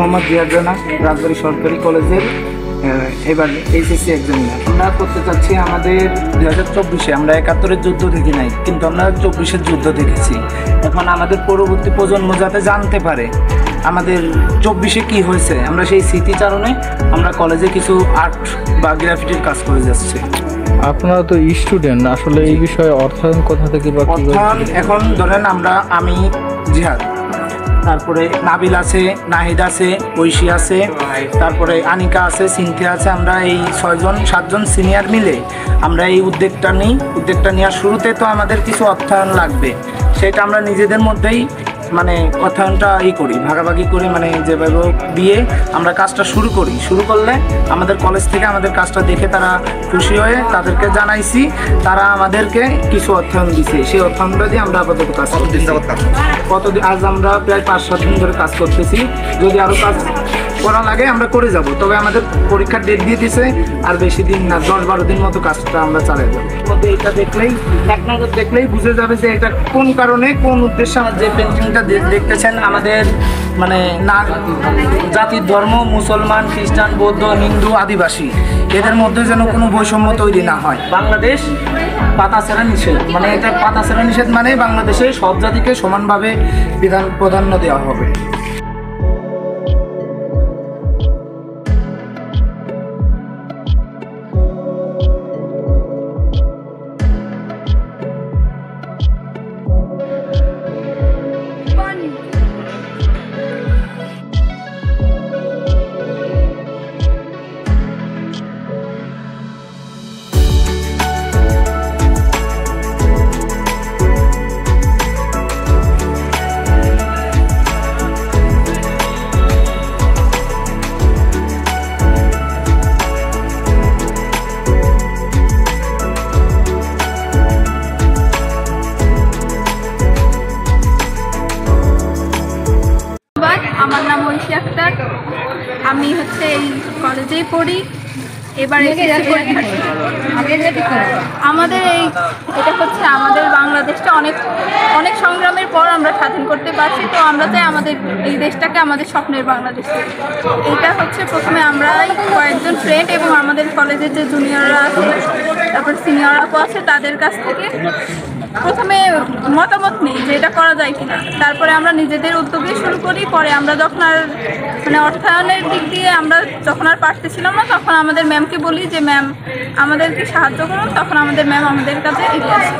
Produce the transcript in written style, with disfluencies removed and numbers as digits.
মোহাম্মদ জিয়াদ রানা, রাজবাড়ী সরকারি কলেজের এবার এইচএসসি এক্সামিনার। আমরা করতে চাচ্ছি আমাদের 2024-এ আমরা 71-এর যুদ্ধ দেখি নাই, কিন্তু আমরা 24-এর যুদ্ধ দেখেছি। এখন আমাদের পরবর্তী প্রজন্ম যাতে জানতে পারে আমাদের 24-এ কী হয়েছে, আমরা সেই স্মৃতিচারণে আমরা কলেজে কিছু আর্ট বা গ্রাফিটির কাজ করে যাচ্ছি। আপনারা তো স্টুডেন্ট, আসলে এই বিষয়ে অর্থায়ন কোথা থেকে বা অর্থায়ন এখন ধরেন আমি জিহাদ, তারপরে নাবিল আছে, নাহিদ আছে, ঐশী আছে, তারপরে আনিকা আছে, সিনথিয়া আছে। আমরা এই 6-7জন সিনিয়র মিলে আমরা এই উদ্যোগটা নিই। উদ্যোগটা নেওয়ার শুরুতে তো আমাদের কিছু অর্থায়ন লাগবে, সেটা আমরা নিজেদের মধ্যেই মানে অর্থায়নটা করি, ভাগাভাগি করি, মানে যেভাবে দিয়ে আমরা কাজটা শুরু করলে আমাদের কলেজ থেকে আমাদের কাজটা দেখে তারা খুশি হয়ে তাদেরকে জানাইছি, তারা আমাদেরকে কিছু অর্থায়ন দিছে। সেই অর্থায়নটা দিয়ে আমরা আপাতত কাজ করতেছি। কতদিন আজ আমরা প্রায় 5-7 দিন ধরে কাজ করতেছি। যদি আরও কাজ করা লাগে আমরা করে যাব, তবে আমাদের পরীক্ষার ডেট দিয়ে দিছে, আর বেশি দিন না, 10-12 দিন মতো কাজটা আমরা চালিয়ে যাবো। মধ্যে এটা দেখলেই এক নজর দেখলেই বুঝে যাবে যে এটা কোন কারণে কোন উদ্দেশ্যে যে পেন্টিংটা দেখতেছেন। আমাদের মানে না জাতির ধর্ম, মুসলমান, খ্রিস্টান, বৌদ্ধ, হিন্দু, আদিবাসী, এদের মধ্যে যেন কোনো বৈষম্য তৈরি না হয়। বাংলাদেশ পাতাছেড়া নিষেধ, মানে এটা পাতাছেড়া নিষেধ মানে বাংলাদেশে সব জাতিকে সমানভাবে প্রাধান্য দেওয়া হবে। আমার নাম ঐশী আক্তার, আমি হচ্ছে এই কলেজেই পড়ি। এবার আমাদের এটা হচ্ছে আমাদের বাংলাদেশটা অনেক সংগ্রামের পর আমরা স্বাধীন করতে পারছি। তো আমরা চাই আমাদের এই দেশটাকে আমাদের স্বপ্নের বাংলাদেশ। এটা হচ্ছে প্রথমে আমরা কয়েকজন ফ্রেন্ড এবং আমাদের কলেজের যে জুনিয়ররা আছে, তারপর সিনিয়র আপু আছে, তাদের কাছ থেকে প্রথমে মতামত নিই যে এটা করা যায় কিনা। তারপরে আমরা নিজেদের উদ্যোগে শুরু করি। পরে আমরা যখন আর মানে অর্থায়নের দিক দিয়ে আমরা যখন আর পারতেছিলাম না, তখন আমাদের ম্যামকে বলি যে ম্যাম আমাদেরকে সাহায্য করুন। তখন আমাদের ম্যাম আমাদের কাছে এগিয়ে আসে।